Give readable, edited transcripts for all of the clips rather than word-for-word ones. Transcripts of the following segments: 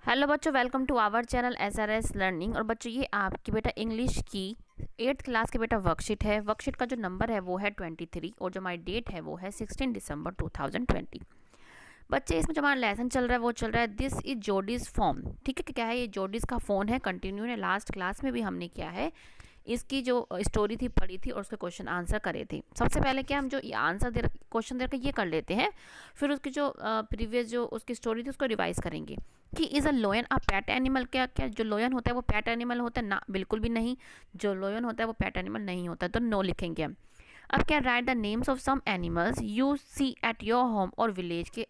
Hello बच्चों, welcome to our channel SRS learning. और बच्चों ये आपकी बेटा इंग्लिश की 8th क्लास के बेटा वर्कशीट है। वर्कशीट का जो नंबर है वो है 23 और जो हमारी डेट है वो है 16 दिसंबर 2020। बच्चे इसमें जो हमारा लेसन चल रहा है वो चल रहा है दिस इज जोडीज फॉर्म। ठीक है, क्या है ये जोडीज का फ़ोन है। कंटिन्यू ने लास्ट क्लास में भी हमने क्या है इसकी जो स्टोरी थी पढ़ी थी और उसके क्वेश्चन आंसर करे थे। सबसे पहले क्या हम जो आंसर दे क्वेश्चन देकर ये कर लेते हैं, फिर उसकी जो प्रीवियस जो उसकी स्टोरी थी उसको रिवाइज करेंगे कि is a लोयन a PAT animal. क्या क्या जो लोयन होता है वो पैट एनिमल होता है? ना, बिल्कुल भी नहीं। जो लोयन होता है वो पैट एनिमल नहीं होता, तो नो लिखेंगे हम। अब क्या, write the names of some animals you see at your home और विलेज के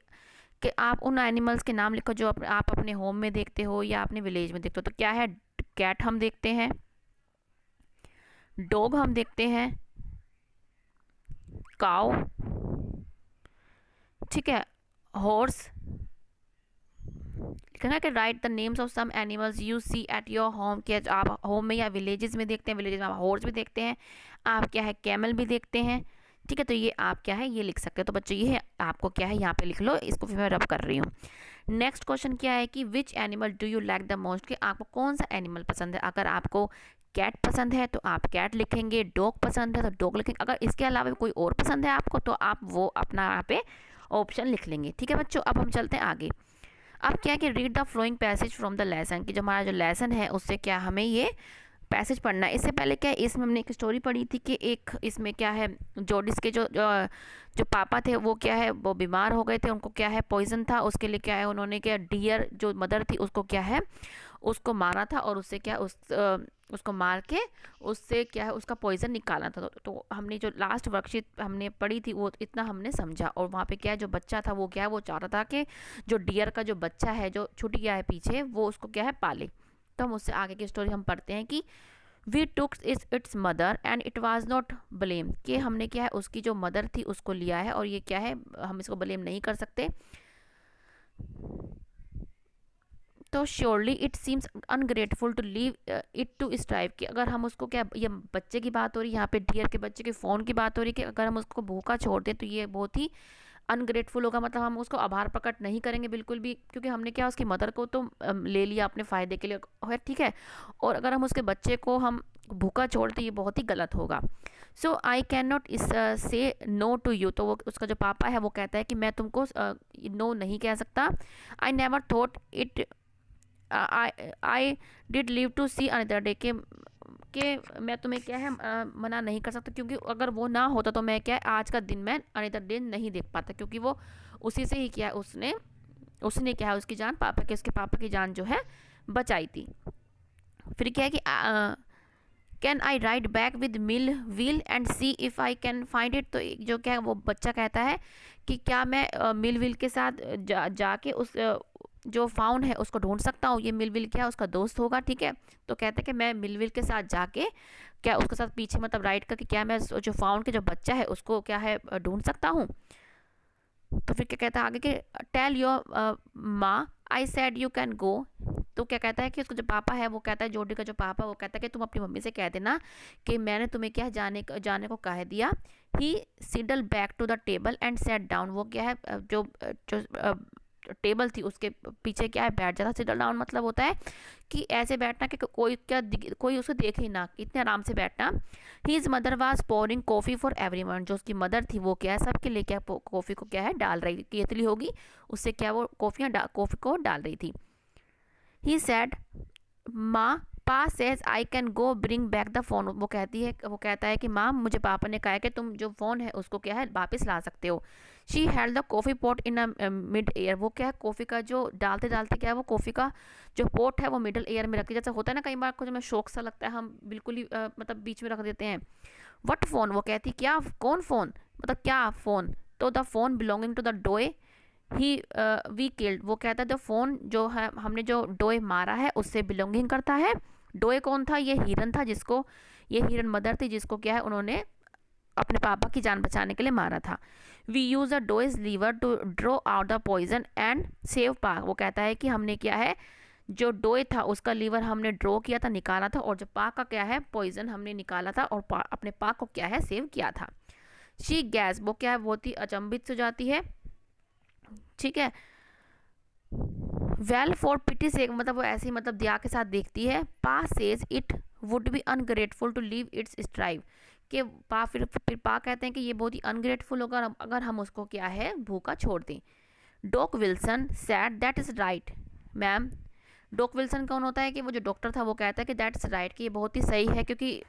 कि आप उन एनिमल्स के नाम लिखो जो आप अपने होम में देखते हो या अपने विलेज में देखते हो। तो क्या है, कैट हम देखते हैं, डॉग हम देखते हैं, काउ, ठीक है, हॉर्स। लिखना कि write the names of some animals you see at your home. क्या आप होम में या विलेजेस में देखते हैं, विलेजेस में आप हॉर्स भी देखते हैं, आप क्या है कैमल भी देखते हैं। ठीक है, तो ये आप क्या है ये लिख सकते हो। तो बच्चों ये है आपको क्या है यहाँ पे लिख लो, इसको फिर मैं रब कर रही हूँ। नेक्स्ट क्वेश्चन क्या है कि which animal do you like the most, कि आपको कौन सा एनिमल पसंद है। अगर आपको कैट पसंद है तो आप कैट लिखेंगे, डॉग पसंद है तो डॉग लिखेंगे। अगर इसके अलावा कोई और पसंद है आपको तो आप वो अपना यहाँ पे ऑप्शन लिख लेंगे। ठीक है बच्चों, अब हम चलते हैं आगे। अब क्या है कि read the flowing passage from the lesson, कि जो हमारा जो लेसन है उससे क्या हमें ये पैसेज पढ़ना है। इससे पहले क्या है इसमें हमने एक स्टोरी पढ़ी थी कि एक इसमें क्या है जोडिस के जो पापा थे वो क्या है वो बीमार हो गए थे, उनको क्या है पॉइजन था। उसके लिए क्या है उन्होंने क्या डियर जो मदर थी उसको क्या है उसको मारा था और उससे क्या उसको मार के उससे क्या है उसका पॉइजन निकालना था। तो हमने जो लास्ट वर्कशीट हमने पढ़ी थी वो इतना हमने समझा। और वहाँ पे क्या है जो बच्चा था वो क्या है वो चाह रहा था कि जो डियर का जो बच्चा है जो छूट गया है पीछे वो उसको क्या है पाले। तो हम उससे आगे की स्टोरी हम पढ़ते हैं कि we took its mother and it was not blame, कि हमने क्या है उसकी जो मदर थी उसको लिया है और ये क्या है हम इसको ब्लेम नहीं कर सकते। तो surely it seems ungrateful to leave it to strive, कि अगर हम उसको क्या, ये बच्चे की बात हो रही है यहाँ पे, डियर के बच्चे के फ़ोन की बात हो रही है, कि अगर हम उसको भूखा छोड़ दें तो ये बहुत ही अनग्रेटफुल होगा। मतलब हम उसको आभार प्रकट नहीं करेंगे बिल्कुल भी, क्योंकि हमने क्या उसकी मदर को तो ले लिया अपने फ़ायदे के लिए है, ठीक है। और अगर हम उसके बच्चे को हम भूखा छोड़ते ये बहुत ही गलत होगा। सो आई कैन नॉट से नो टू यू, तो वो उसका जो पापा है वो कहता है कि मैं तुमको नो नहीं कह सकता। I never thought it I did live to see another day, के मैं तुम्हें क्या है मना नहीं कर सकता, क्योंकि अगर वो ना होता तो मैं क्या है आज का दिन मैं अनदर डे नहीं देख पाता, क्योंकि वो उसी से ही क्या उसने उसने क्या है उसकी जान पापा के उसके पापा की जान जो है बचाई थी। फिर क्या है कि can I ride back with mill wheel and C if I can find it, तो जो क्या है वो बच्चा कहता है कि क्या मैं मिल व्हील के साथ जाके उस जो फाउन है उसको ढूंढ सकता हूँ। ये मिलविल क्या है उसका दोस्त होगा, ठीक है। तो कहते हैं कि मैं मिलविल के साथ जाके क्या उसके साथ पीछे मतलब राइड करके क्या मैं जो फाउन के जो बच्चा है उसको क्या है ढूंढ सकता हूँ। तो फिर क्या कहता है आगे कि टेल योर माँ I said you can go. तो क्या कहता है कि उसका जो पापा है वो कहता है जोडी का जो पापा वो कहता है कि तुम अपनी मम्मी से कह देना कि मैंने तुम्हें क्या जाने को कह दिया। He sidled back to the table and set down, वो क्या है जो टेबल थी उसके पीछे क्या है बैठ जाता। सिडल डाउन मतलब होता है कि ऐसे बैठना कि कोई उसे देखे ही ना, इतने आराम से बैठना। His mother was pouring coffee for everyone, जो उसकी मदर थी वो क्या है सबके लिए क्या कॉफ़ी को क्या है डाल रही, केतली होगी उससे क्या वो कॉफ़ी को डाल रही थी। ही सेड माँ पा says I can go bring back the phone, वो कहता है कि माँ मुझे पापा ने कहा है कि तुम जो फ़ोन है उसको क्या है वापस ला सकते हो। She held the coffee pot in a mid air, वो क्या है कॉफ़ी का जो डालते डालते क्या है वो कॉफ़ी का जो पॉट है वो मिडल एयर में रखती, जैसा होता है ना कई बार कुछ हमें शौक सा लगता है हम बिल्कुल ही मतलब बीच में रख देते हैं। वट फ़ोन, वो कहती क्या कौन फ़ोन मतलब क्या फ़ोन। तो the phone belonging to the doe he we killed, वो कहता है द फोन जो है हमने जो डोए मारा है उससे बिलोंगिंग करता है। डोए कौन था, ये हिरन था जिसको ये हिरन मदर थी जिसको क्या है उन्होंने अपने पापा की जान बचाने के लिए मारा था। We use a doe's liver to draw out the poison and save Pak, वो कहता है कि हमने क्या है जो डोए था उसका लीवर हमने ड्रॉ किया था निकाला था, और जो पाक का क्या है पॉइजन हमने निकाला था और अपने पाक को क्या है सेव किया था। शी गैस, वो क्या है बहुत ही अचंभित हो जाती है, ठीक है। वेल फॉर पिटी से, मतलब वो ऐसे ही मतलब दया के साथ देखती है। Pa says it would be ungrateful to leave its strive, कि पा फिर पा कहते हैं कि ये बहुत ही अनग्रेटफुल होगा अगर हम उसको क्या है भूखा छोड़ दें। Doc Wilson said that is right ma'am. Doc Wilson कौन होता है कि वो जो डॉक्टर था, वो कहता है कि दैट्स राइट, कि ये बहुत ही सही है, क्योंकि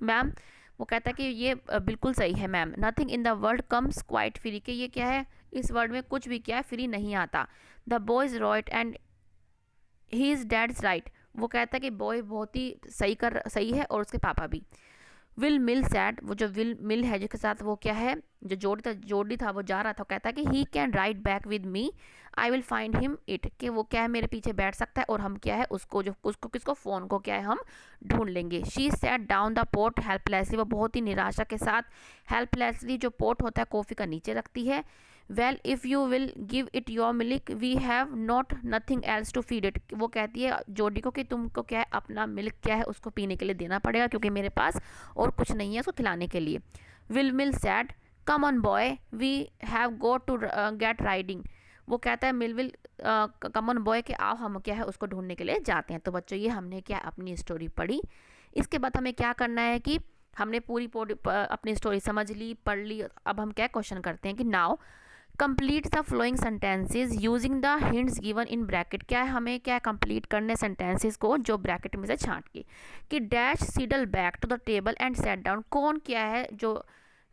मैम वो कहता है कि ये बिल्कुल सही है ma'am. Nothing in the world comes quite free, कि ये क्या है, इस वर्ल्ड में कुछ भी क्या है फ्री नहीं आता। The boy is right and he is dad's right, वो कहता है कि बॉय बहुत ही सही है और उसके पापा भी। विल मिल सैड, वो जो विल मिल है जिसके साथ वो क्या है जो जोड़ी था वो जा रहा था, कहता है कि he can ride back with me, I will find him it, कि वो क्या है मेरे पीछे बैठ सकता है और हम क्या है उसको किसको फ़ोन को क्या है हम ढूंढ लेंगे। She sat down the pot helplessly, वो बहुत ही निराशा के साथ हेल्पलेसली जो पोट होता है कॉफ़ी का नीचे रखती है। Well if you will give it your milk we have not nothing else to feed it, वो कहती है जोडी को कि तुमको क्या है अपना मिल्क क्या है उसको पीने के लिए देना पड़ेगा, क्योंकि मेरे पास और कुछ नहीं है उसको खिलाने के लिए। Will Mill said come on boy we have go to get riding, वो कहता है मिलविल कम ऑन बॉय के आओ हम क्या है उसको ढूंढने के लिए जाते हैं। तो बच्चों ये हमने क्या अपनी स्टोरी पढ़ी। इसके बाद हमें क्या करना है कि हमने पूरी अपनी स्टोरी समझ ली, पढ़ ली। अब हम क्या क्वेश्चन करते हैं कि now complete the flowing sentences using the hints given in bracket, क्या है हमें क्या कंप्लीट करने सेंटेंसेस को जो ब्रैकेट में से छांट के। कि dash settled back to the table and set down, कौन क्या है जो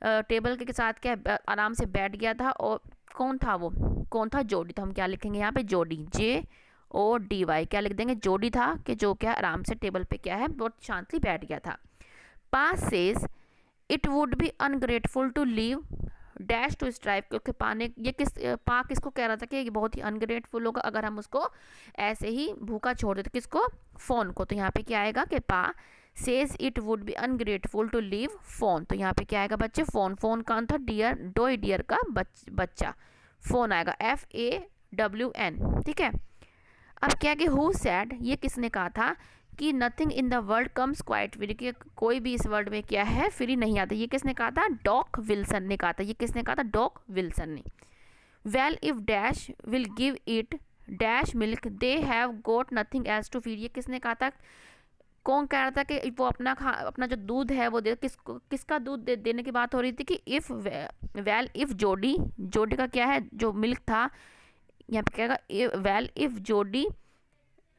टेबल के साथ क्या आराम से बैठ गया था और कौन था वो, कौन था जोडी। तो हम क्या लिखेंगे यहाँ पे जोडी, JODY क्या लिख देंगे, जोडी था कि जो क्या आराम से टेबल पे क्या है बहुत शांतली बैठ गया था। पास says it would be ungrateful to leave dash to strive, क्योंकि पाने ये पा किसको कह रहा था कि ये बहुत ही अनग्रेटफुल होगा अगर हम उसको ऐसे ही भूखा छोड़ देते, किसको, फोन को। तो यहाँ पे क्या आएगा कि Pa says it would be ungrateful to leave fawn, तो यहाँ पे क्या आएगा बच्चे फोन, फोन कौन था, डियर डॉय डियर का बच्चा, फोन आएगा FAWN, ठीक है। अब क्या कि हु सैड, ये किसने कहा था कि nothing in the world comes quite free, कि कोई भी इस वर्ल्ड में क्या है फ्री नहीं आता, ये किसने कहा था, डॉक विल्सन ने कहा था, ये किसने कहा था, डॉक विल्सन ने। Well if dash will give it dash milk they have got nothing else to feed, ये किसने कहा था, कौन कह रहा था कि वो अपना जो दूध है वो किसका दूध देने की बात हो रही थी कि इफ़ वेल इफ़ जोडी का क्या है जो मिल्क था, यहाँ पे क्या well if Jody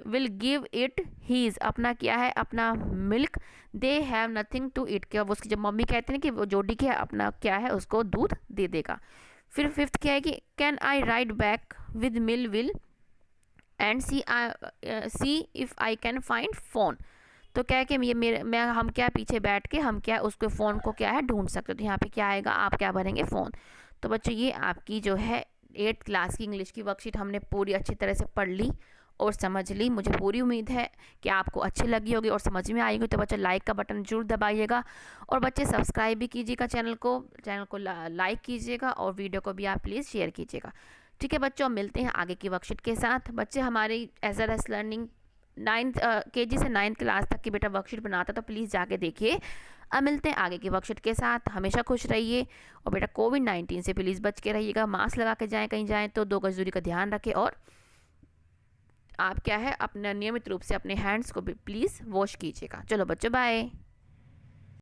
will give it his, अपना क्या है अपना milk, they have nothing to it, क्या उसकी जब मम्मी कहते हैं कि वो जोडी क्या अपना क्या है उसको दूध दे देगा। फिर फिफ्थ क्या है कि can I ride back with mill will and C if I can find phone, तो क्या है कि हम क्या पीछे बैठ के हम क्या उसके फ़ोन को क्या है ढूंढ सकते हो। तो यहाँ पे क्या आएगा, आप क्या भरेंगे फ़ोन। तो बच्चों ये आपकी जो है 8th क्लास की इंग्लिश की वर्कशीट हमने पूरी अच्छी तरह से पढ़ ली और समझ ली। मुझे पूरी उम्मीद है कि आपको अच्छी लगी होगी और समझ में आई होगी। तो बच्चे लाइक का बटन जरूर दबाइएगा और बच्चे सब्सक्राइब भी कीजिएगा चैनल को लाइक कीजिएगा और वीडियो को भी आप प्लीज़ शेयर कीजिएगा। ठीक है बच्चों, मिलते हैं आगे की वर्कशीट के साथ। बच्चे हमारी SRS लर्निंग 9th KG से 9th क्लास तक की बेटा वर्कशीट बनाता तो प्लीज़ जाके देखिए। अब मिलते हैं आगे की वर्कशीट के साथ। हमेशा खुश रहिए और बेटा कोविड-19 से प्लीज़ बच के रहिएगा, मास्क लगा के जाएँ, कहीं जाएँ तो 2 गज दूरी का ध्यान रखें और आप क्या है अपना नियमित रूप से अपने हैंड्स को भी प्लीज़ वॉश कीजिएगा। चलो बच्चों बाय।